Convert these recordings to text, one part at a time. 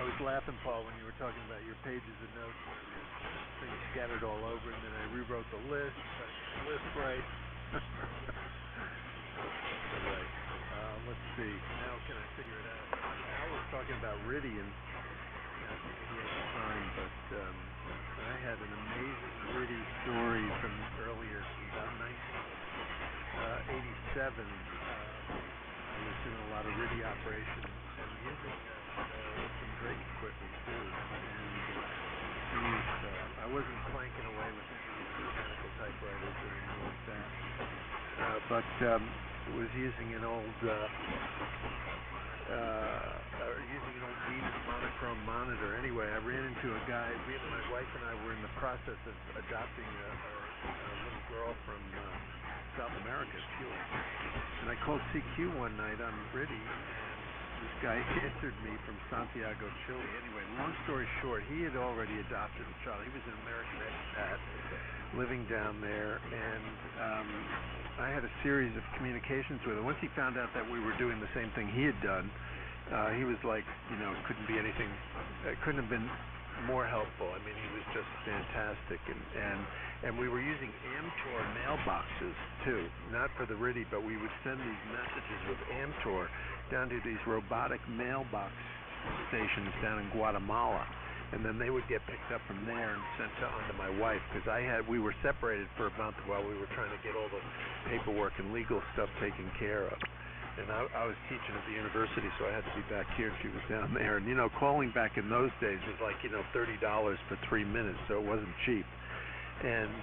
was laughing, Paul, when you were talking about your pages of notes where there's things scattered all over, and then I rewrote the list, tried to get the list right. Right. Let's see. Now can I figure it out? Al was talking about Riddy, and he has time, but I had an amazing Riddy story from earlier, about 1987. I was doing a lot of Riddy operations and using some Drake equipment too. And I wasn't clanking away with mechanical typewriters or anything like that, but was using an old Venus monochrome monitor. Anyway, I ran into a guy. My wife and I were in the process of adopting a little girl from South America, Chile. And I called CQ one night on Riddy, and this guy answered me from Santiago, Chile. Anyway, long story short, he had already adopted a child. He was an American expat living down there, and I had a series of communications with him. Once he found out that we were doing the same thing he had done, he was like, couldn't be anything, couldn't have been more helpful. I mean, he was just fantastic, and we were using Amtor mailboxes too, not for the Riddy, but we would send these messages with Amtor down to these robotic mailbox stations down in Guatemala, and then they would get picked up from there and sent on to my wife, because we were separated for a month while we were trying to get all the paperwork and legal stuff taken care of. And I was teaching at the university, so I had to be back here, and she was down there. And calling back in those days was like $30 for 3 minutes, so it wasn't cheap. And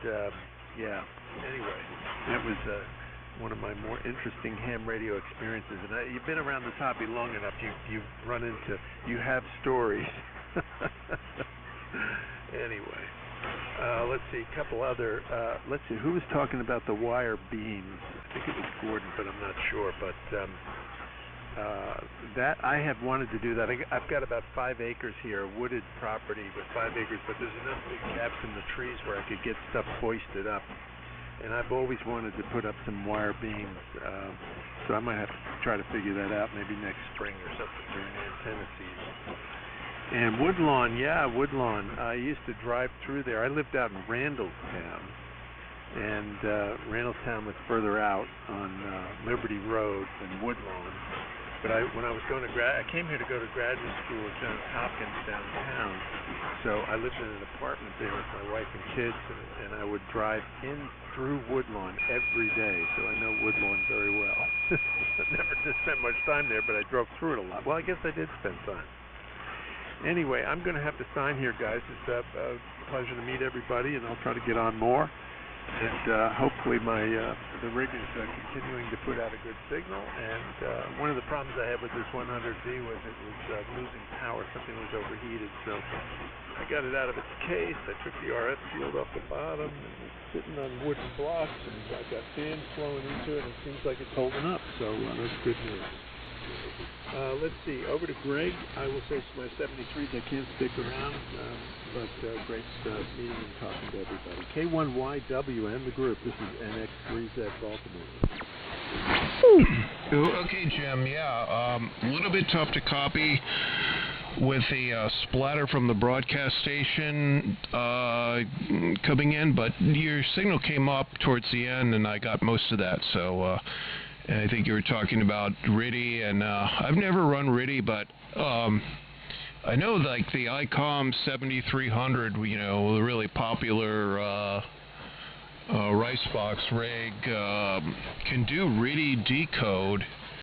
yeah, anyway, that was one of my more interesting ham radio experiences. And you've been around this hobby long enough, you have stories. Anyway, let's see, a couple other, let's see, who was talking about the wire beams? I think it was Gordon, but I'm not sure. But that, I have wanted to do that. I've got about 5 acres here, wooded property with 5 acres, but there's enough big gaps in the trees where I could get stuff hoisted up. And I've always wanted to put up some wire beams, so I might have to try to figure that out maybe next spring or something during antenna season. And Woodlawn, yeah, Woodlawn. I used to drive through there. I lived out in Randallstown, and Randallstown was further out on Liberty Road than Woodlawn. But when I was going to I came here to go to graduate school at Johns Hopkins downtown, so I lived in an apartment there with my wife and kids, and I would drive in through Woodlawn every day, so I know Woodlawn very well. I never did spend much time there, but I drove through it a lot. Well, I guess I did spend time. Anyway, I'm going to have to sign here, guys. It's a pleasure to meet everybody, and I'll try to get on more. And hopefully the rig is continuing to put out a good signal. And one of the problems I had with this 100Z was it was losing power. Something was overheated. So I got it out of its case. I took the RF shield off the bottom, and it's sitting on wooden blocks, and I've got fans flowing into it, and it seems like it's holding up. So that's good news. Let's see, over to Greg. I will say my 73s, I can't stick around, but great meeting and talking to everybody. K1YW and the group. This is NX3Z Baltimore. Okay, Jim, yeah, a little bit tough to copy with the splatter from the broadcast station coming in, but your signal came up towards the end, and I got most of that, so... And I think you were talking about Riddy, and I've never run Riddy, but I know like the ICOM 7300, the really popular Ricebox rig, can do Riddy decode